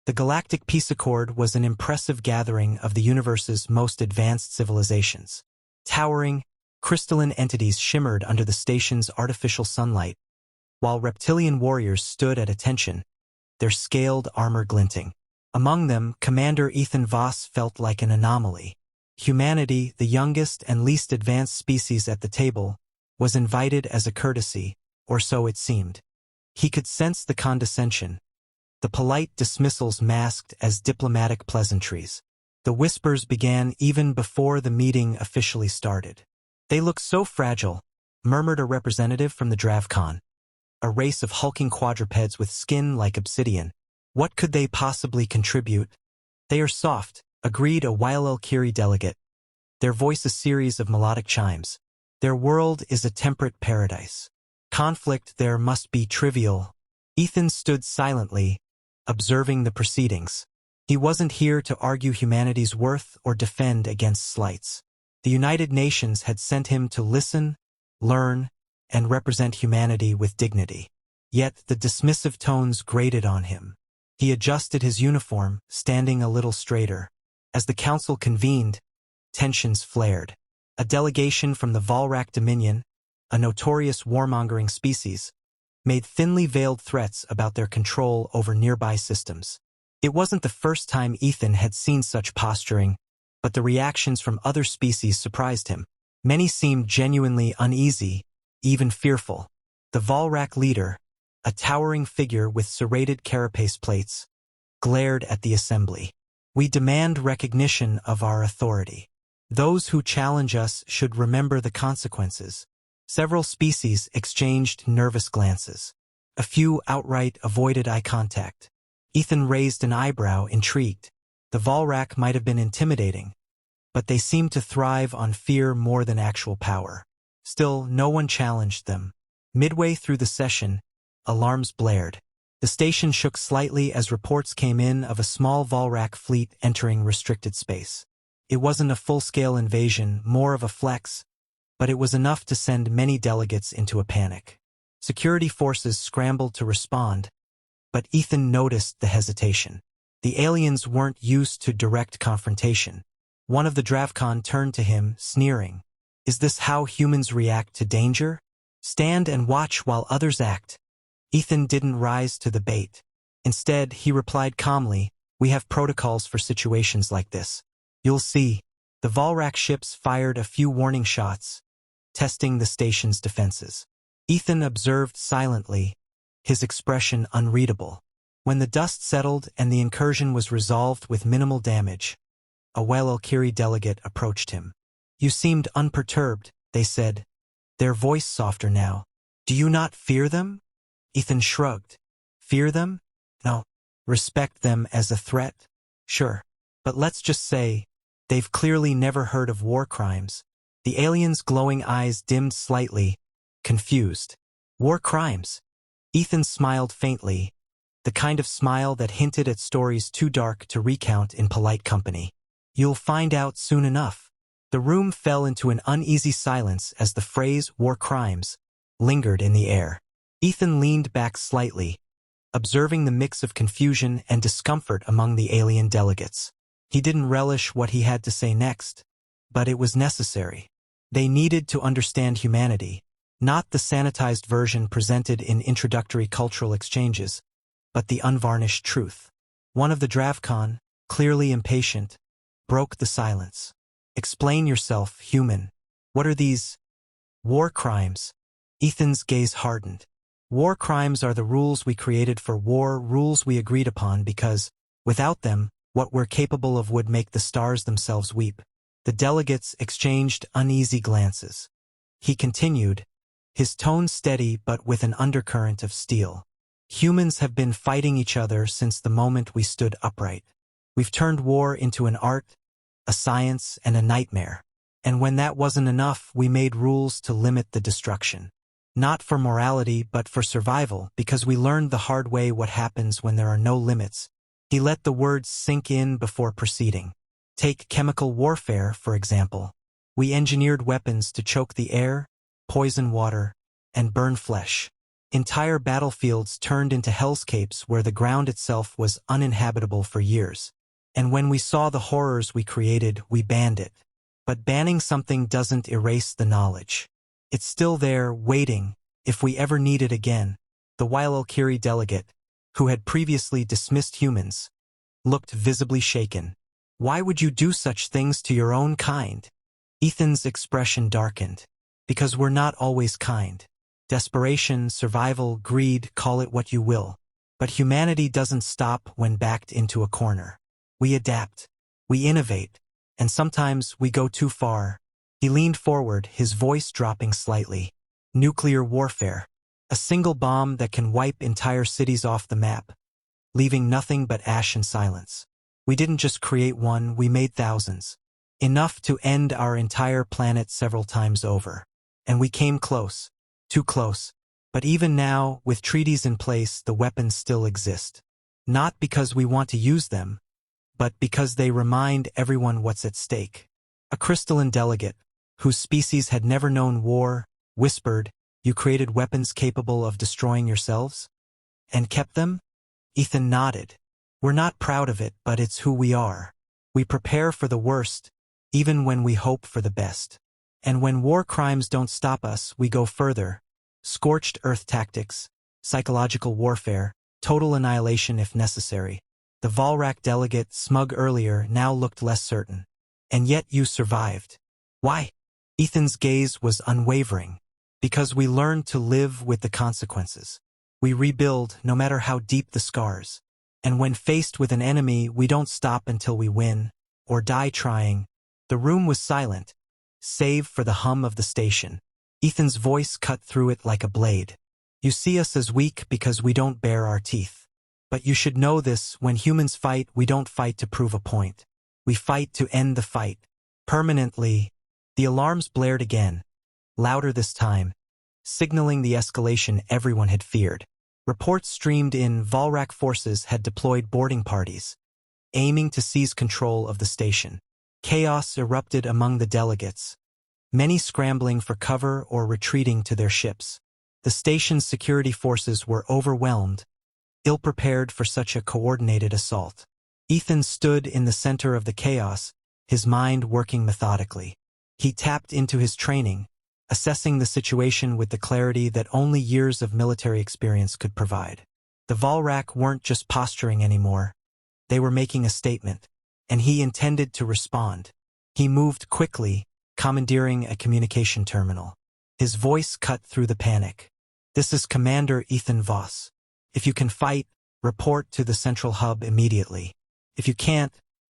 The Galactic Peace Accord was an impressive gathering of the universe's most advanced civilizations. Towering, crystalline entities shimmered under the station's artificial sunlight, while reptilian warriors stood at attention, their scaled armor glinting. Among them, Commander Ethan Voss felt like an anomaly. Humanity, the youngest and least advanced species at the table, was invited as a courtesy, or so it seemed. He could sense the condescension, the polite dismissals masked as diplomatic pleasantries. The whispers began even before the meeting officially started. "They look so fragile," murmured a representative from the Dravcon, a race of hulking quadrupeds with skin like obsidian. "What could they possibly contribute?" "They are soft," agreed a Wylel-Kiri delegate, their voice a series of melodic chimes. "Their world is a temperate paradise. Conflict there must be trivial." Ethan stood silently, observing the proceedings. He wasn't here to argue humanity's worth or defend against slights. The United Nations had sent him to listen, learn, and represent humanity with dignity. Yet the dismissive tones grated on him. He adjusted his uniform, standing a little straighter. As the council convened, tensions flared. A delegation from the Volrak Dominion, a notorious warmongering species, made thinly veiled threats about their control over nearby systems. It wasn't the first time Ethan had seen such posturing, but the reactions from other species surprised him. Many seemed genuinely uneasy, even fearful. The Volrak leader, a towering figure with serrated carapace plates, glared at the assembly. "We demand recognition of our authority. Those who challenge us should remember the consequences." Several species exchanged nervous glances. A few outright avoided eye contact. Ethan raised an eyebrow, intrigued. The Volrak might have been intimidating, but they seemed to thrive on fear more than actual power. Still, no one challenged them. Midway through the session, alarms blared. The station shook slightly as reports came in of a small Volrak fleet entering restricted space. It wasn't a full-scale invasion, more of a flex, but it was enough to send many delegates into a panic. Security forces scrambled to respond, but Ethan noticed the hesitation. The aliens weren't used to direct confrontation. One of the Dravcon turned to him, sneering. "Is this how humans react to danger? Stand and watch while others act." Ethan didn't rise to the bait. Instead, he replied calmly, "We have protocols for situations like this. You'll see." The Volrak ships fired a few warning shots, testing the station's defenses. Ethan observed silently, his expression unreadable. When the dust settled and the incursion was resolved with minimal damage, a Wylel-Kiri delegate approached him. "You seemed unperturbed," they said, their voice softer now. "Do you not fear them?" Ethan shrugged. "Fear them? No. Respect them as a threat? Sure. But let's just say, they've clearly never heard of war crimes." The alien's glowing eyes dimmed slightly, confused. "War crimes?" Ethan smiled faintly, the kind of smile that hinted at stories too dark to recount in polite company. "You'll find out soon enough." The room fell into an uneasy silence as the phrase "war crimes" lingered in the air. Ethan leaned back slightly, observing the mix of confusion and discomfort among the alien delegates. He didn't relish what he had to say next, but it was necessary. They needed to understand humanity, not the sanitized version presented in introductory cultural exchanges, but the unvarnished truth. One of the Dravcon, clearly impatient, broke the silence. "Explain yourself, human. What are these war crimes?" Ethan's gaze hardened. "War crimes are the rules we created for war, rules we agreed upon because, without them, what we're capable of would make the stars themselves weep." The delegates exchanged uneasy glances. He continued, his tone steady but with an undercurrent of steel. "Humans have been fighting each other since the moment we stood upright. We've turned war into an art, a science, and a nightmare. And when that wasn't enough, we made rules to limit the destruction. Not for morality, but for survival, because we learned the hard way what happens when there are no limits." He let the words sink in before proceeding. "Take chemical warfare, for example. We engineered weapons to choke the air, poison water, and burn flesh. Entire battlefields turned into hellscapes where the ground itself was uninhabitable for years. And when we saw the horrors we created, we banned it. But banning something doesn't erase the knowledge. It's still there, waiting, if we ever need it again. The Wylelkiri delegate, who had previously dismissed humans, looked visibly shaken. Why would you do such things to your own kind? Ethan's expression darkened. Because we're not always kind. Desperation, survival, greed, call it what you will. But humanity doesn't stop when backed into a corner. We adapt. We innovate. And sometimes we go too far. He leaned forward, his voice dropping slightly. Nuclear warfare. A single bomb that can wipe entire cities off the map, leaving nothing but ash and silence. We didn't just create one, we made thousands. Enough to end our entire planet several times over. And we came close. Too close. But even now, with treaties in place, the weapons still exist. Not because we want to use them, but because they remind everyone what's at stake. A crystalline delegate, whose species had never known war, whispered, "You created weapons capable of destroying yourselves? And kept them?" Ethan nodded. "We're not proud of it, but it's who we are. We prepare for the worst, even when we hope for the best. And when war crimes don't stop us, we go further. Scorched earth tactics, psychological warfare, total annihilation if necessary." The Volrak delegate, smug earlier, now looked less certain. "And yet you survived. Why?" Ethan's gaze was unwavering. "Because we learned to live with the consequences. We rebuild, no matter how deep the scars. And when faced with an enemy, we don't stop until we win, or die trying." The room was silent, save for the hum of the station. Ethan's voice cut through it like a blade. "You see us as weak because we don't bare our teeth. But you should know this, when humans fight, we don't fight to prove a point. We fight to end the fight. Permanently." The alarms blared again, louder this time, signaling the escalation everyone had feared. Reports streamed in. Volrak forces had deployed boarding parties, aiming to seize control of the station. Chaos erupted among the delegates, many scrambling for cover or retreating to their ships. The station's security forces were overwhelmed, ill-prepared for such a coordinated assault. Ethan stood in the center of the chaos, his mind working methodically. He tapped into his training, assessing the situation with the clarity that only years of military experience could provide. The Volrak weren't just posturing anymore. They were making a statement, and he intended to respond. He moved quickly, commandeering a communication terminal. His voice cut through the panic. "This is Commander Ethan Voss. If you can fight, report to the central hub immediately. If you can't,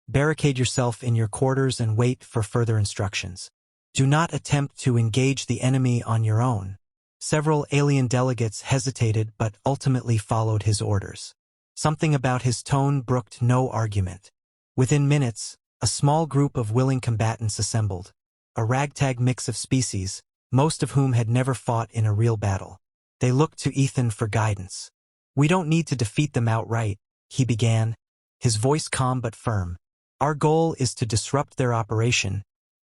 barricade yourself in your quarters and wait for further instructions. Do not attempt to engage the enemy on your own." Several alien delegates hesitated but ultimately followed his orders. Something about his tone brooked no argument. Within minutes, a small group of willing combatants assembled, a ragtag mix of species, most of whom had never fought in a real battle. They looked to Ethan for guidance. "We don't need to defeat them outright," he began, his voice calm but firm. "Our goal is to disrupt their operation,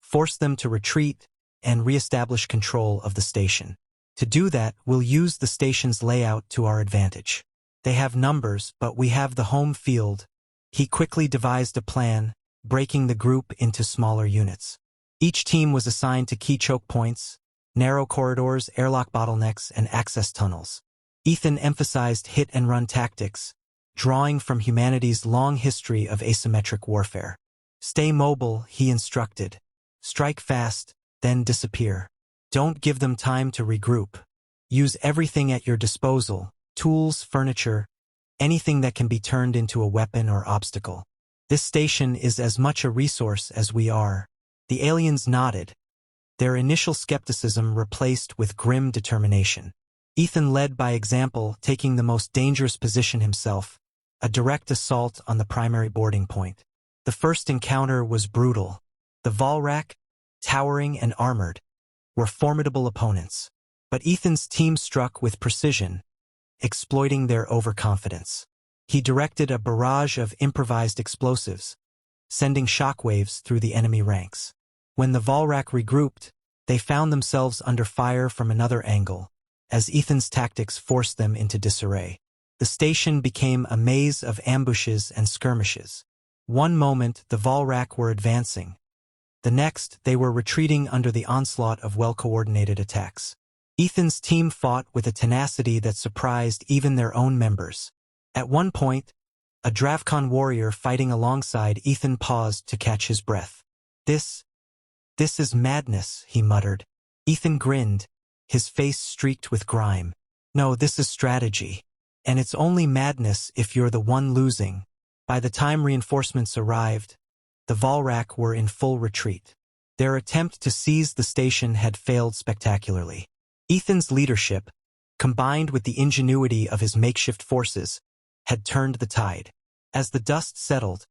force them to retreat, and reestablish control of the station. To do that, we'll use the station's layout to our advantage. They have numbers, but we have the home field." He quickly devised a plan, breaking the group into smaller units. Each team was assigned to key choke points, narrow corridors, airlock bottlenecks, and access tunnels. Ethan emphasized hit-and-run tactics, drawing from humanity's long history of asymmetric warfare. "Stay mobile," he instructed. "Strike fast, then disappear. Don't give them time to regroup. Use everything at your disposal, tools, furniture, anything that can be turned into a weapon or obstacle. This station is as much a resource as we are." The aliens nodded, their initial skepticism replaced with grim determination. Ethan led by example, taking the most dangerous position himself, a direct assault on the primary boarding point. The first encounter was brutal. The Volrak, towering and armored, were formidable opponents. But Ethan's team struck with precision, exploiting their overconfidence. He directed a barrage of improvised explosives, sending shockwaves through the enemy ranks. When the Volrak regrouped, they found themselves under fire from another angle, as Ethan's tactics forced them into disarray. The station became a maze of ambushes and skirmishes. One moment the Volrak were advancing. The next, they were retreating under the onslaught of well-coordinated attacks. Ethan's team fought with a tenacity that surprised even their own members. At one point, a Dravkon warrior fighting alongside Ethan paused to catch his breath. This is madness, he muttered. Ethan grinned, his face streaked with grime. No, this is strategy. And it's only madness if you're the one losing. By the time reinforcements arrived, the Volrak were in full retreat. Their attempt to seize the station had failed spectacularly. Ethan's leadership, combined with the ingenuity of his makeshift forces, had turned the tide. As the dust settled,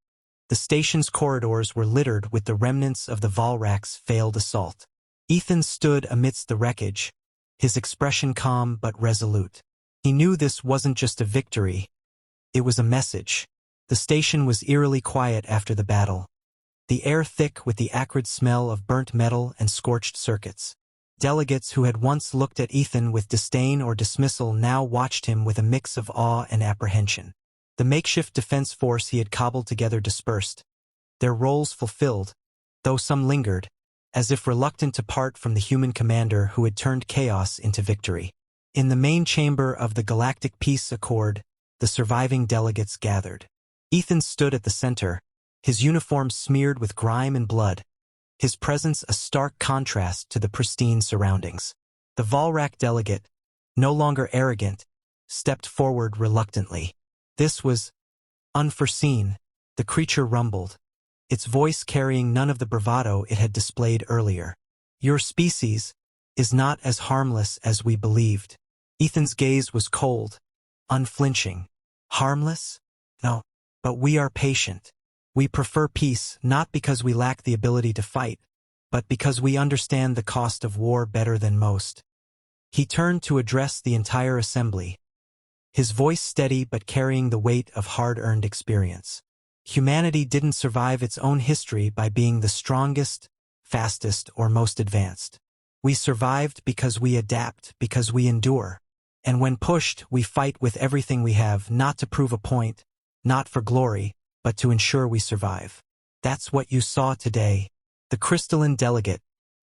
the station's corridors were littered with the remnants of the Volrak's failed assault. Ethan stood amidst the wreckage, his expression calm but resolute. He knew this wasn't just a victory, it was a message. The station was eerily quiet after the battle, the air thick with the acrid smell of burnt metal and scorched circuits. Delegates who had once looked at Ethan with disdain or dismissal now watched him with a mix of awe and apprehension. The makeshift defense force he had cobbled together dispersed, their roles fulfilled, though some lingered, as if reluctant to part from the human commander who had turned chaos into victory. In the main chamber of the Galactic Peace Accord, the surviving delegates gathered. Ethan stood at the center, his uniform smeared with grime and blood, his presence a stark contrast to the pristine surroundings. The Volrak delegate, no longer arrogant, stepped forward reluctantly. This was unforeseen, the creature rumbled, its voice carrying none of the bravado it had displayed earlier. Your species is not as harmless as we believed. Ethan's gaze was cold, unflinching. Harmless? No, but we are patient. We prefer peace not because we lack the ability to fight, but because we understand the cost of war better than most. He turned to address the entire assembly, his voice steady but carrying the weight of hard-earned experience. Humanity didn't survive its own history by being the strongest, fastest, or most advanced. We survived because we adapt, because we endure. And when pushed, we fight with everything we have, not to prove a point, not for glory, but to ensure we survive. That's what you saw today. The crystalline delegate,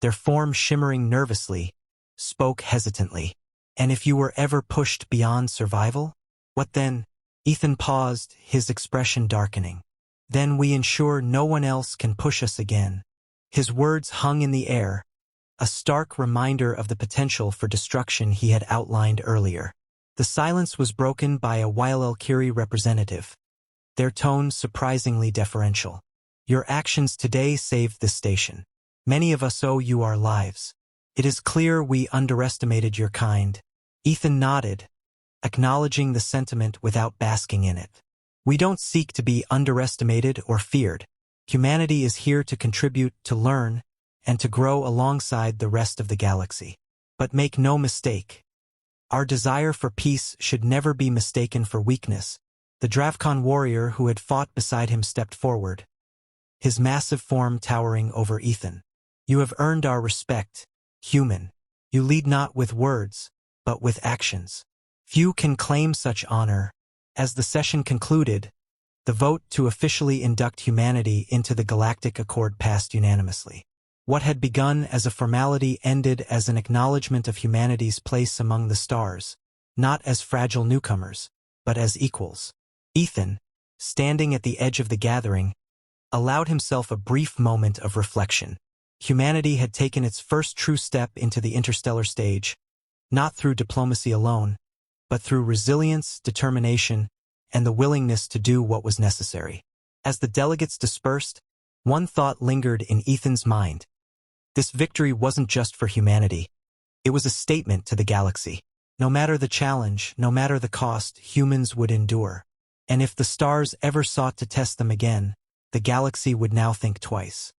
their form shimmering nervously, spoke hesitantly. And if you were ever pushed beyond survival? What then? Ethan paused, his expression darkening. Then we ensure no one else can push us again. His words hung in the air, a stark reminder of the potential for destruction he had outlined earlier. The silence was broken by a Wylel-Kiri representative, their tone surprisingly deferential. Your actions today saved this station. Many of us owe you our lives. It is clear we underestimated your kind. Ethan nodded, acknowledging the sentiment without basking in it. We don't seek to be underestimated or feared. Humanity is here to contribute, to learn, and to grow alongside the rest of the galaxy. But make no mistake, our desire for peace should never be mistaken for weakness. The Dravkon warrior who had fought beside him stepped forward, his massive form towering over Ethan. You have earned our respect, human. You lead not with words, but with actions. Few can claim such honor. As the session concluded, the vote to officially induct humanity into the Galactic Accord passed unanimously. What had begun as a formality ended as an acknowledgement of humanity's place among the stars, not as fragile newcomers, but as equals. Ethan, standing at the edge of the gathering, allowed himself a brief moment of reflection. Humanity had taken its first true step into the interstellar stage, not through diplomacy alone, but through resilience, determination, and the willingness to do what was necessary. As the delegates dispersed, one thought lingered in Ethan's mind. This victory wasn't just for humanity. It was a statement to the galaxy. No matter the challenge, no matter the cost, humans would endure. And if the stars ever sought to test them again, the galaxy would now think twice.